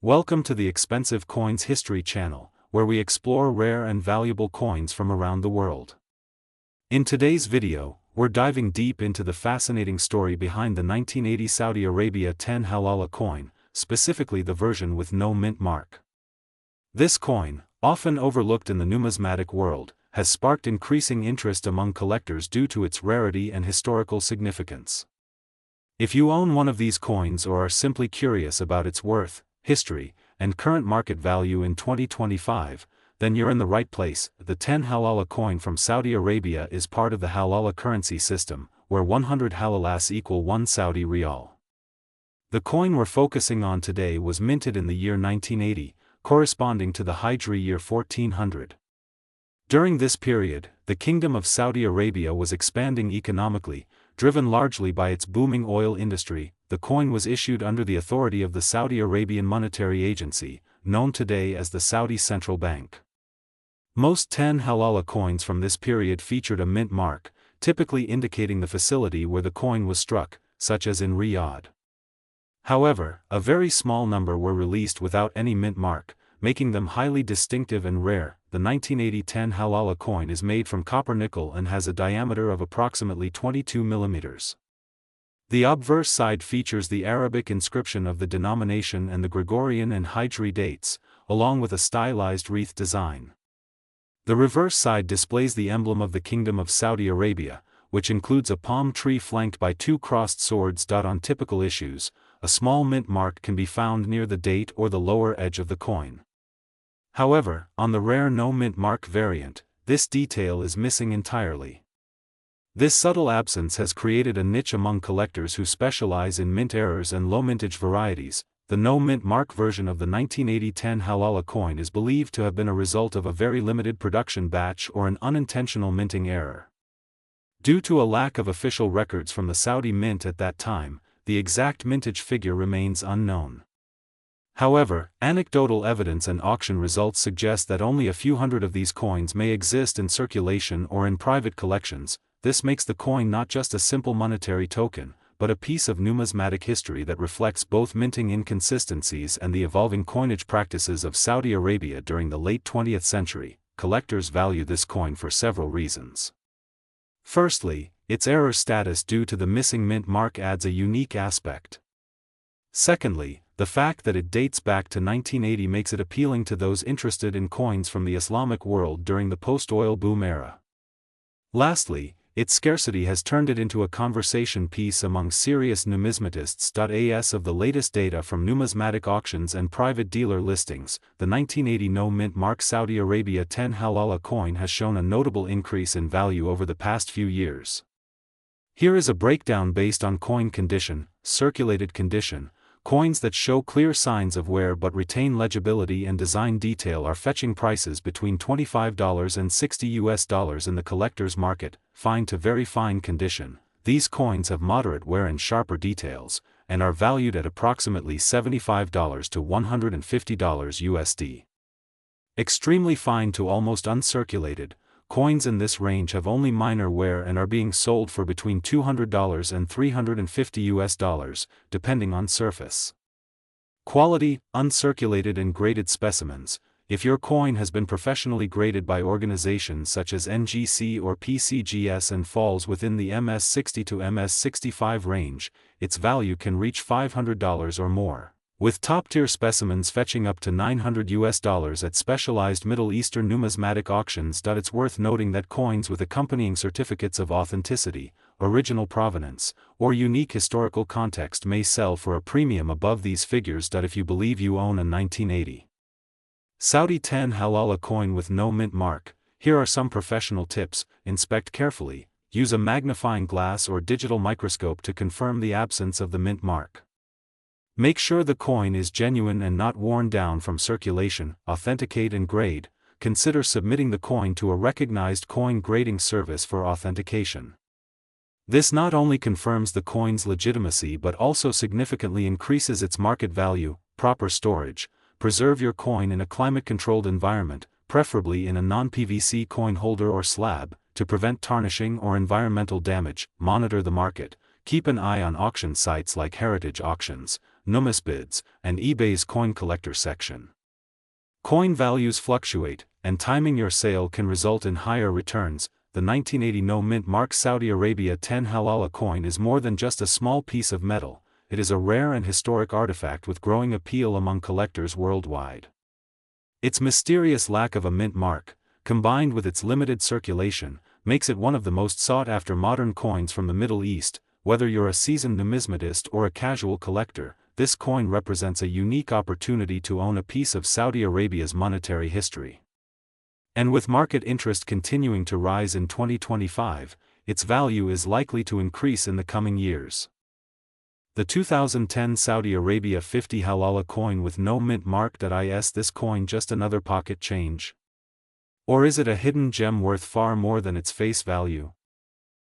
Welcome to the Expensive Coins History channel, where we explore rare and valuable coins from around the world. In today's video, we're diving deep into the fascinating story behind the 1980 Saudi Arabia 10 Halala coin, specifically the version with no mint mark. This coin, often overlooked in the numismatic world, has sparked increasing interest among collectors due to its rarity and historical significance. If you own one of these coins or are simply curious about its worth, history, and current market value in 2025, then you're in the right place. The 10 Halala coin from Saudi Arabia is part of the Halala currency system, where 100 halalas equal 1 Saudi riyal. The coin we're focusing on today was minted in the year 1980, corresponding to the Hijri year 1400. During this period, the Kingdom of Saudi Arabia was expanding economically, driven largely by its booming oil industry. The coin was issued under the authority of the Saudi Arabian Monetary Agency, known today as the Saudi Central Bank. Most 10 Halala coins from this period featured a mint mark, typically indicating the facility where the coin was struck, such as in Riyadh. However, a very small number were released without any mint mark, making them highly distinctive and rare. The 1980 10 Halala coin is made from copper nickel and has a diameter of approximately 22 millimeters. The obverse side features the Arabic inscription of the denomination and the Gregorian and Hijri dates, along with a stylized wreath design. The reverse side displays the emblem of the Kingdom of Saudi Arabia, which includes a palm tree flanked by two crossed swords. On typical issues, a small mint mark can be found near the date or the lower edge of the coin. However, on the rare no mint mark variant, this detail is missing entirely. This subtle absence has created a niche among collectors who specialize in mint errors and low mintage varieties. The no mint mark version of the 1980 10 Halala coin is believed to have been a result of a very limited production batch or an unintentional minting error. Due to a lack of official records from the Saudi Mint at that time, the exact mintage figure remains unknown. However, anecdotal evidence and auction results suggest that only a few hundred of these coins may exist in circulation or in private collections. This makes the coin not just a simple monetary token, but a piece of numismatic history that reflects both minting inconsistencies and the evolving coinage practices of Saudi Arabia during the late 20th century. Collectors value this coin for several reasons. Firstly, its error status due to the missing mint mark adds a unique aspect. Secondly, the fact that it dates back to 1980 makes it appealing to those interested in coins from the Islamic world during the post-oil boom era. Lastly, its scarcity has turned it into a conversation piece among serious numismatists. As of the latest data from numismatic auctions and private dealer listings, the 1980 no mint mark Saudi Arabia 10 Halala coin has shown a notable increase in value over the past few years. Here is a breakdown based on coin condition. Circulated condition. Coins that show clear signs of wear but retain legibility and design detail are fetching prices between $25 and $60 in the collector's market. Fine to very fine condition. These coins have moderate wear and sharper details, and are valued at approximately $75 to $150 USD. Extremely fine to almost uncirculated. Coins in this range have only minor wear and are being sold for between $200 and $350, depending on surface. Quality, uncirculated and graded specimens. If your coin has been professionally graded by organizations such as NGC or PCGS and falls within the MS60 to MS65 range, its value can reach $500 or more, with top-tier specimens fetching up to $900 at specialized Middle Eastern numismatic auctions. It's worth noting that coins with accompanying certificates of authenticity, original provenance, or unique historical context may sell for a premium above these figures. If you believe you own a 1980 Saudi 10 Halala coin with no mint mark, here are some professional tips. Inspect carefully, use a magnifying glass or digital microscope to confirm the absence of the mint mark. Make sure the coin is genuine and not worn down from circulation. Authenticate and grade. Consider submitting the coin to a recognized coin grading service for authentication. This not only confirms the coin's legitimacy but also significantly increases its market value. Proper storage. Preserve your coin in a climate-controlled environment, preferably in a non-PVC coin holder or slab, to prevent tarnishing or environmental damage. Monitor the market. Keep an eye on auction sites like heritage auctions, numisbids, and eBay's coin collector section. Coin values fluctuate, and timing your sale can result in higher returns. The 1980 no-mint mark Saudi Arabia 10 Halala coin is more than just a small piece of metal. It is a rare and historic artifact with growing appeal among collectors worldwide. Its mysterious lack of a mint mark, combined with its limited circulation, makes it one of the most sought-after modern coins from the Middle East. Whether you're a seasoned numismatist or a casual collector, this coin represents a unique opportunity to own a piece of Saudi Arabia's monetary history. And with market interest continuing to rise in 2025, its value is likely to increase in the coming years. The 2010 Saudi Arabia 50 Halala coin with no mint mark. Is this coin just another pocket change? Or is it a hidden gem worth far more than its face value?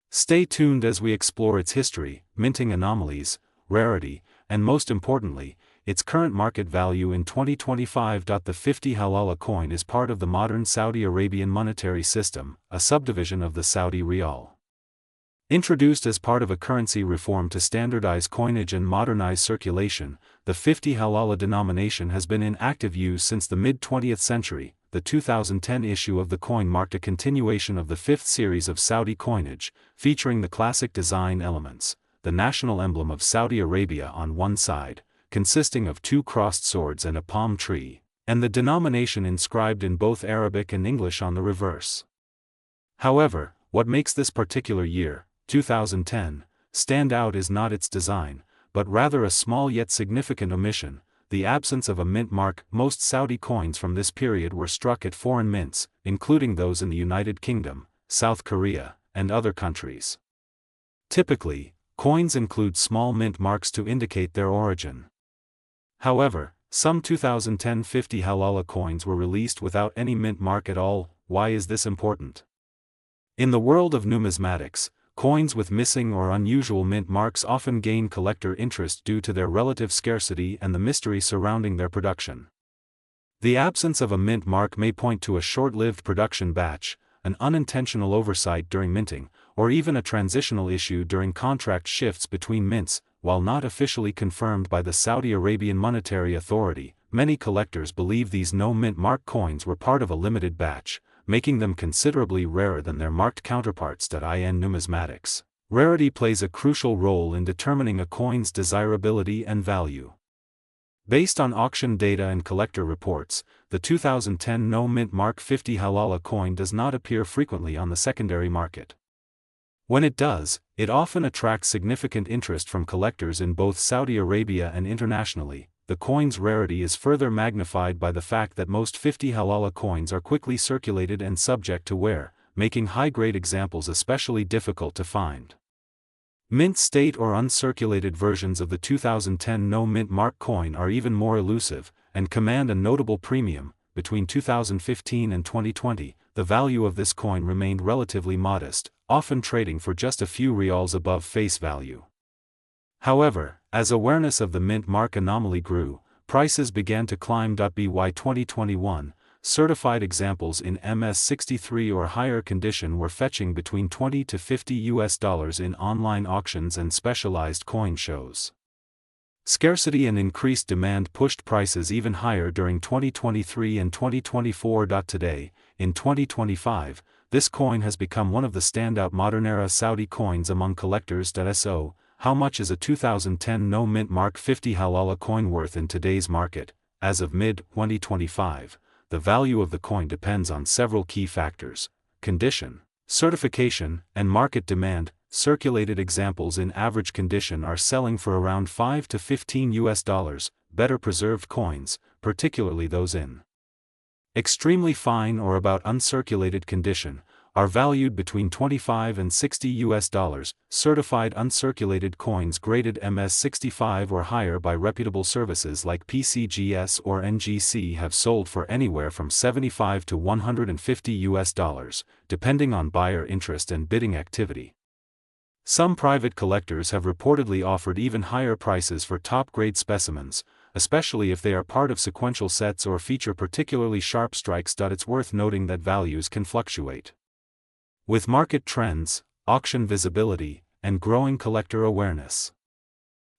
Stay tuned as we explore its history, minting anomalies, rarity, and most importantly, its current market value in 2025. The 50 Halala coin is part of the modern Saudi Arabian monetary system, a subdivision of the Saudi Riyal. Introduced as part of a currency reform to standardize coinage and modernize circulation, the 50 Halala denomination has been in active use since the mid-20th century. The 2010 issue of the coin marked a continuation of the fifth series of Saudi coinage, featuring the classic design elements, the national emblem of Saudi Arabia on one side, consisting of two crossed swords and a palm tree, and the denomination inscribed in both Arabic and English on the reverse. However, what makes this particular year, 2010, stand out is not its design, but rather a small yet significant omission: the absence of a mint mark. Most Saudi coins from this period were struck at foreign mints, including those in the United Kingdom, South Korea, and other countries. Typically, coins include small mint marks to indicate their origin. However, some 2010 50 Halala coins were released without any mint mark at all. Why is this important? In the world of numismatics, coins with missing or unusual mint marks often gain collector interest due to their relative scarcity and the mystery surrounding their production. The absence of a mint mark may point to a short-lived production batch, an unintentional oversight during minting, or even a transitional issue during contract shifts between mints. While not officially confirmed by the Saudi Arabian Monetary Authority, many collectors believe these no-mint mark coins were part of a limited batch, making them considerably rarer than their marked counterparts. In numismatics, rarity plays a crucial role in determining a coin's desirability and value. Based on auction data and collector reports, the 2010 no-mint mark 50 Halala coin does not appear frequently on the secondary market. When it does, it often attracts significant interest from collectors in both Saudi Arabia and internationally. The coin's rarity is further magnified by the fact that most 50 Halala coins are quickly circulated and subject to wear, making high-grade examples especially difficult to find. Mint state or uncirculated versions of the 2010 no-mint mark coin are even more elusive, and command a notable premium. Between 2015 and 2020, the value of this coin remained relatively modest, often trading for just a few rials above face value. However, as awareness of the mint mark anomaly grew, prices began to climb. By 2021, certified examples in MS63 or higher condition were fetching between $20 to $50 in online auctions and specialized coin shows. Scarcity and increased demand pushed prices even higher during 2023 and 2024. Today, in 2025, this coin has become one of the standout modern-era Saudi coins among collectors. So, how much is a 2010 no-mint mark 50 Halala coin worth in today's market? As of mid-2025, the value of the coin depends on several key factors: condition, certification, and market demand. Circulated examples in average condition are selling for around $5 to $15. Better preserved coins, particularly those in extremely fine or about uncirculated condition, are valued between $25 and $60. Certified uncirculated coins graded MS65 or higher by reputable services like PCGS or NGC have sold for anywhere from $75 to $150, depending on buyer interest and bidding activity. Some private collectors have reportedly offered even higher prices for top-grade specimens, especially if they are part of sequential sets or feature particularly sharp strikes. It's worth noting that values can fluctuate with market trends, auction visibility, and growing collector awareness.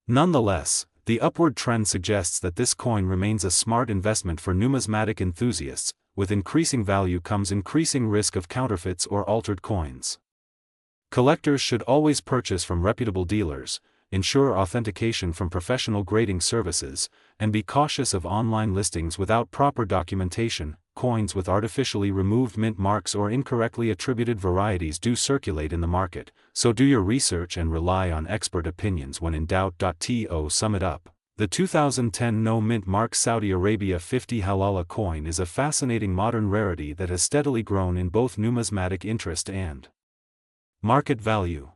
Nonetheless, The upward trend suggests that this coin remains a smart investment for numismatic enthusiasts. With increasing value comes increasing risk of counterfeits or altered coins. Collectors should always purchase from reputable dealers, ensure authentication from professional grading services, and be cautious of online listings without proper documentation. Coins with artificially removed mint marks or incorrectly attributed varieties do circulate in the market, so do your research and rely on expert opinions when in doubt. To sum it up, the 2010 no mint mark Saudi Arabia 50 Halala coin is a fascinating modern rarity that has steadily grown in both numismatic interest and market value.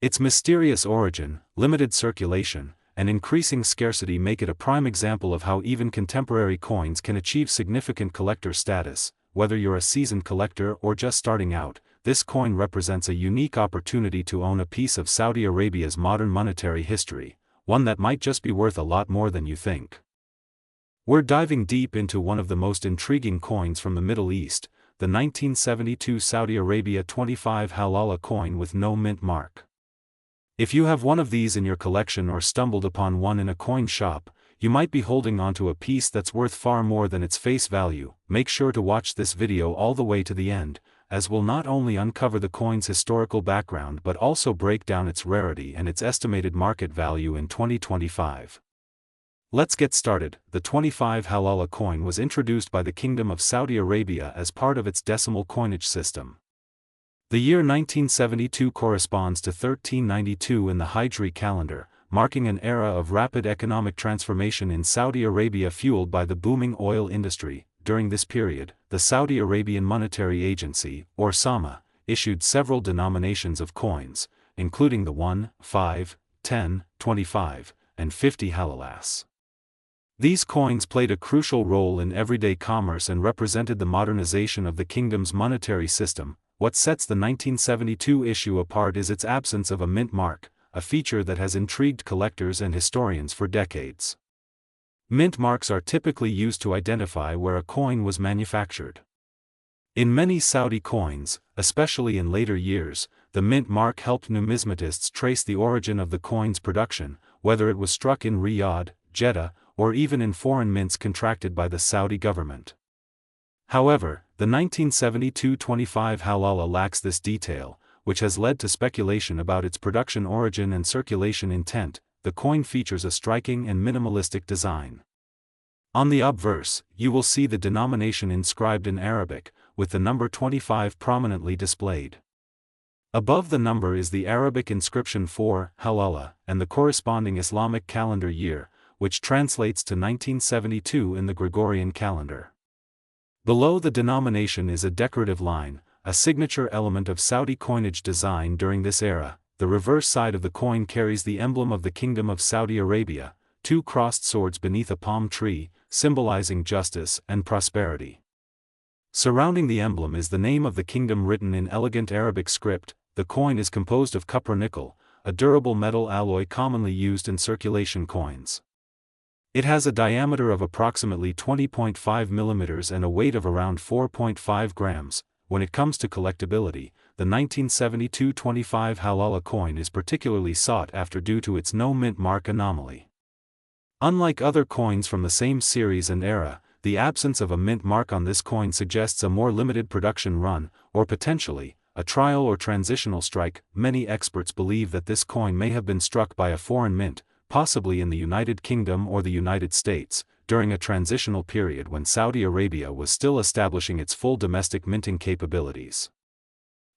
Its mysterious origin, limited circulation, and increasing scarcity make it a prime example of how even contemporary coins can achieve significant collector status. Whether you're a seasoned collector or just starting out, this coin represents a unique opportunity to own a piece of Saudi Arabia's modern monetary history, one that might just be worth a lot more than you think. We're diving deep into one of the most intriguing coins from the Middle East, the 1972 Saudi Arabia 25 Halala coin with no mint mark. If you have one of these in your collection or stumbled upon one in a coin shop, you might be holding onto a piece that's worth far more than its face value. Make sure to watch this video all the way to the end, as we'll not only uncover the coin's historical background but also break down its rarity and its estimated market value in 2025. Let's get started. The 25 Halala coin was introduced by the Kingdom of Saudi Arabia as part of its decimal coinage system. The year 1972 corresponds to 1392 in the Hijri calendar, marking an era of rapid economic transformation in Saudi Arabia fueled by the booming oil industry. During this period, the Saudi Arabian Monetary Agency, or SAMA, issued several denominations of coins, including the 1, 5, 10, 25, and 50 halalas. These coins played a crucial role in everyday commerce and represented the modernization of the kingdom's monetary system. What sets the 1972 issue apart is its absence of a mint mark, a feature that has intrigued collectors and historians for decades. Mint marks are typically used to identify where a coin was manufactured. In many Saudi coins, especially in later years, the mint mark helped numismatists trace the origin of the coin's production, whether it was struck in Riyadh, Jeddah, or even in foreign mints contracted by the Saudi government. However, the 1972 25 Halala lacks this detail, which has led to speculation about its production origin and circulation intent. The coin features a striking and minimalistic design. On the obverse, you will see the denomination inscribed in Arabic, with the number 25 prominently displayed. Above the number is the Arabic inscription for Halala and the corresponding Islamic calendar year, which translates to 1972 in the Gregorian calendar. Below the denomination is a decorative line, a signature element of Saudi coinage design during this era. The reverse side of the coin carries the emblem of the Kingdom of Saudi Arabia, two crossed swords beneath a palm tree, symbolizing justice and prosperity. Surrounding the emblem is the name of the kingdom written in elegant Arabic script. The coin is composed of copper nickel, a durable metal alloy commonly used in circulation coins. It has a diameter of approximately 20.5 mm and a weight of around 4.5 grams. When it comes to collectability, the 1972 25 Halala coin is particularly sought after due to its no mint mark anomaly. Unlike other coins from the same series and era, the absence of a mint mark on this coin suggests a more limited production run, or potentially, a trial or transitional strike. Many experts believe that this coin may have been struck by a foreign mint, possibly in the United Kingdom or the United States, during a transitional period when Saudi Arabia was still establishing its full domestic minting capabilities.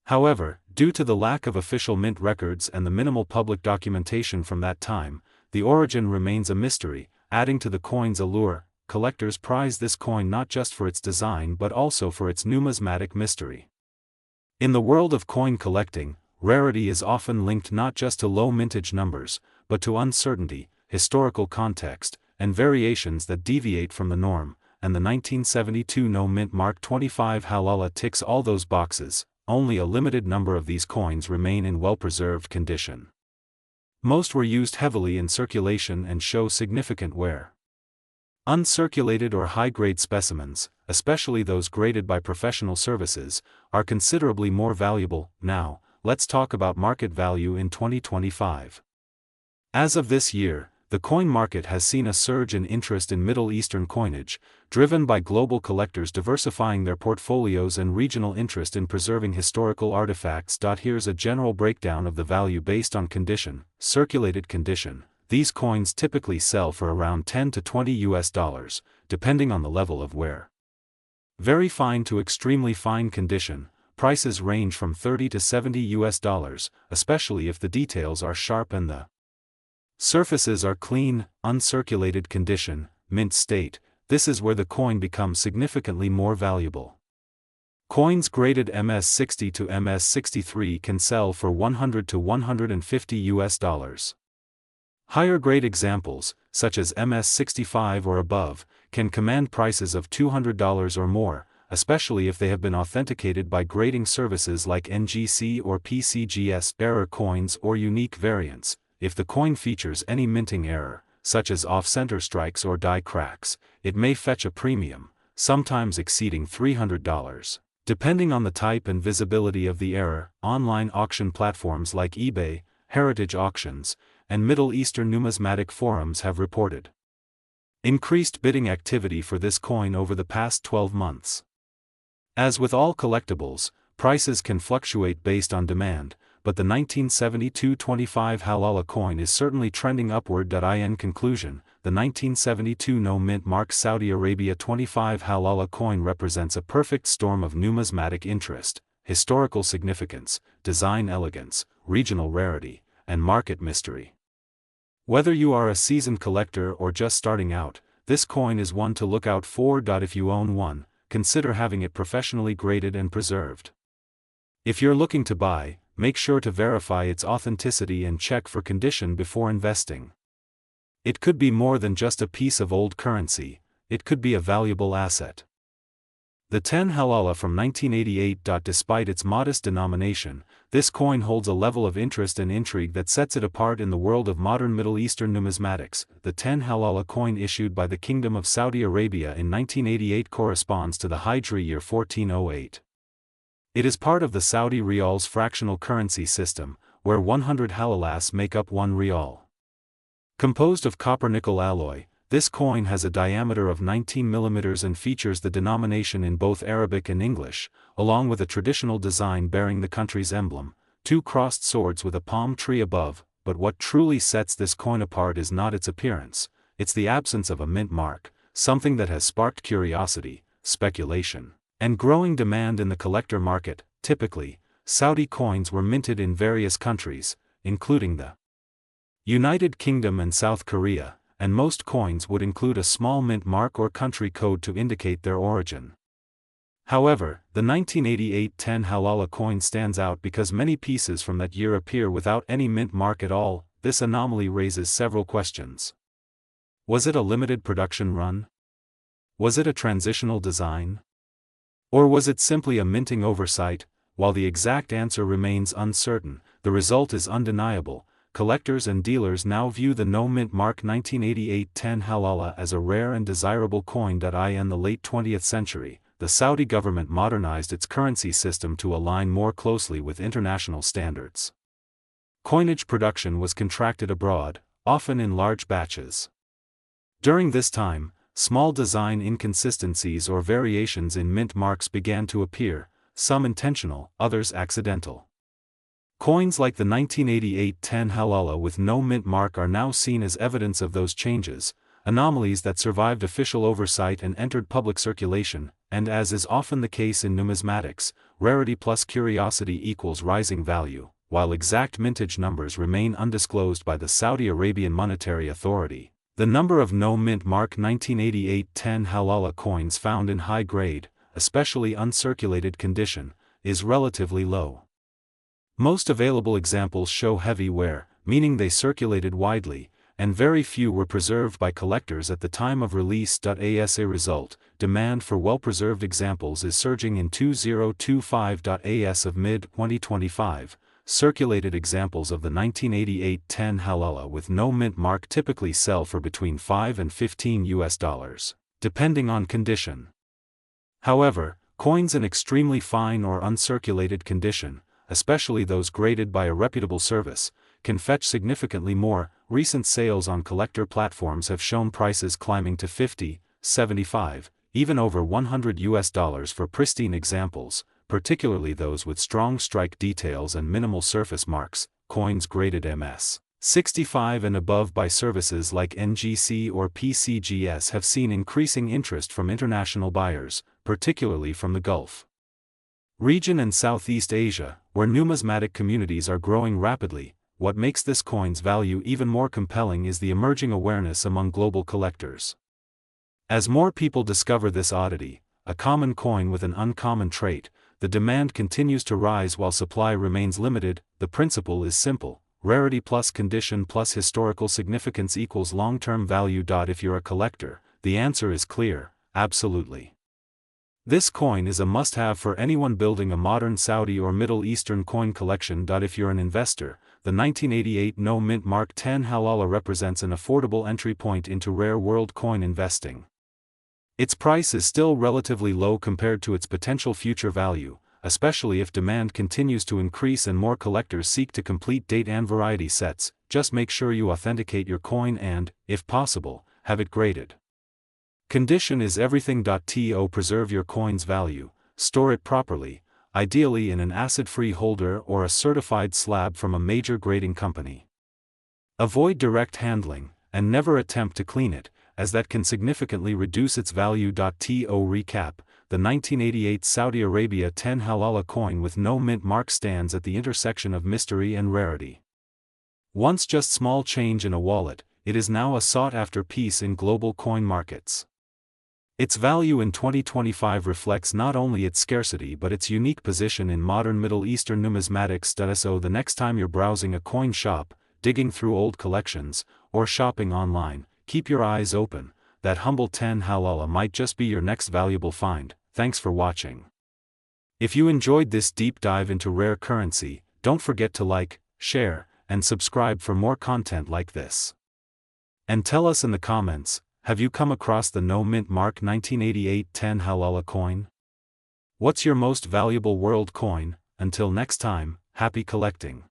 However, due to the lack of official mint records and the minimal public documentation from that time, the origin remains a mystery. Adding to the coin's allure, collectors prize this coin not just for its design but also for its numismatic mystery. In the world of coin collecting, rarity is often linked not just to low mintage numbers, but to uncertainty, historical context, and variations that deviate from the norm, and the 1972 no mint mark 25 Halala ticks all those boxes. Only a limited number of these coins remain in well-preserved condition. Most were used heavily in circulation and show significant wear. Uncirculated or high-grade specimens, especially those graded by professional services, are considerably more valuable. Now, let's talk about market value in 2025. As of this year, the coin market has seen a surge in interest in Middle Eastern coinage, driven by global collectors diversifying their portfolios and regional interest in preserving historical artifacts. Here's a general breakdown of the value based on condition. Circulated condition. These coins typically sell for around 10 to 20 US, depending on the level of wear. Very fine to extremely fine condition. Prices range from 30 to 70 US, especially if the details are sharp and the surfaces are clean. Uncirculated condition, mint state. This is where the coin becomes significantly more valuable. Coins graded MS60 to MS63 can sell for 100 to 150 US. Higher grade examples, such as MS65 or above, can command prices of $200 or more, especially if they have been authenticated by grading services like NGC or PCGS. Error coins or unique variants. If the coin features any minting error, such as off-center strikes or die cracks, it may fetch a premium, sometimes exceeding $300. Depending on the type and visibility of the error, online auction platforms like eBay, Heritage Auctions, and Middle Eastern numismatic forums have reported increased bidding activity for this coin over the past 12 months. As with all collectibles, prices can fluctuate based on demand, but the 1972 25 Halala coin is certainly trending upward. In conclusion, the 1972 no-mint mark Saudi Arabia 25 Halala coin represents a perfect storm of numismatic interest, historical significance, design elegance, regional rarity, and market mystery. Whether you are a seasoned collector or just starting out, this coin is one to look out for. If you own one, consider having it professionally graded and preserved. If you're looking to buy, make sure to verify its authenticity and check for condition before investing. It could be more than just a piece of old currency, it could be a valuable asset. The 10 Halala from 1988. Despite its modest denomination, this coin holds a level of interest and intrigue that sets it apart in the world of modern Middle Eastern numismatics. The 10 Halala coin issued by the Kingdom of Saudi Arabia in 1988 corresponds to the Hijri year 1408. It is part of the Saudi Riyal's fractional currency system, where 100 halalas make up 1 riyal. Composed of copper-nickel alloy, this coin has a diameter of 19 mm and features the denomination in both Arabic and English, along with a traditional design bearing the country's emblem, 2 crossed swords with a palm tree above. But what truly sets this coin apart is not its appearance, it's the absence of a mint mark, something that has sparked curiosity, speculation, and growing demand in the collector market. Typically, Saudi coins were minted in various countries, including the United Kingdom and South Korea, and most coins would include a small mint mark or country code to indicate their origin. However, the 1988 10 Halala coin stands out because many pieces from that year appear without any mint mark at all. This anomaly raises several questions. Was it a limited production run? Was it a transitional design? Or was it simply a minting oversight? While the exact answer remains uncertain, the result is undeniable. Collectors and dealers now view the no-mint mark 1988 10 Halala as a rare and desirable coin. In the late 20th century, the Saudi government modernized its currency system to align more closely with international standards. Coinage production was contracted abroad, often in large batches. During this time, small design inconsistencies or variations in mint marks began to appear, some intentional, others accidental. Coins like the 1988 10 Halala with no mint mark are now seen as evidence of those changes, anomalies that survived official oversight and entered public circulation, and as is often the case in numismatics, rarity plus curiosity equals rising value, while exact mintage numbers remain undisclosed by the Saudi Arabian Monetary Authority. The number of no mint mark 1988 10 Halala coins found in high grade, especially uncirculated condition, is relatively low. Most available examples show heavy wear, meaning they circulated widely, and very few were preserved by collectors at the time of release. As a result, demand for well-preserved examples is surging in 2025. As of mid-2025, circulated examples of the 1988 10 Halala with no mint mark typically sell for between $5 and $15, depending on condition. However, coins in extremely fine or uncirculated condition, especially those graded by a reputable service, can fetch significantly more, recent sales on collector platforms have shown prices climbing to 50, 75, even over $100 for pristine examples, particularly those with strong strike details and minimal surface marks, coins graded MS 65 and above by services like NGC or PCGS have seen increasing interest from international buyers, particularly from the Gulf region and Southeast Asia, where numismatic communities are growing rapidly. What makes this coin's value even more compelling is the emerging awareness among global collectors. As more people discover this oddity, a common coin with an uncommon trait, the demand continues to rise while supply remains limited. The principle is simple: rarity plus condition plus historical significance equals long-term value. If you're a collector, the answer is clear: absolutely. This coin is a must-have for anyone building a modern Saudi or Middle Eastern coin collection. If you're an investor, the 1988 No Mint Mark 10 Halala represents an affordable entry point into rare world coin investing. Its price is still relatively low compared to its potential future value, especially if demand continues to increase and more collectors seek to complete date and variety sets. Just make sure you authenticate your coin and, if possible, have it graded. Condition is everything. To preserve your coin's value, store it properly, ideally in an acid-free holder or a certified slab from a major grading company. Avoid direct handling, and never attempt to clean it, as that can significantly reduce its value. To recap, the 1988 Saudi Arabia 10 Halala coin with no mint mark stands at the intersection of mystery and rarity. Once just small change in a wallet, it is now a sought-after piece in global coin markets. Its value in 2025 reflects not only its scarcity but its unique position in modern Middle Eastern numismatics. So the next time you're browsing a coin shop, digging through old collections, or shopping online, keep your eyes open. That humble 10 Halala might just be your next valuable find. Thanks for watching. If you enjoyed this deep dive into rare currency, don't forget to like, share, and subscribe for more content like this. And tell us in the comments, have you come across the No Mint Mark 1988 10 Halala coin? What's your most valuable world coin? Until next time, happy collecting.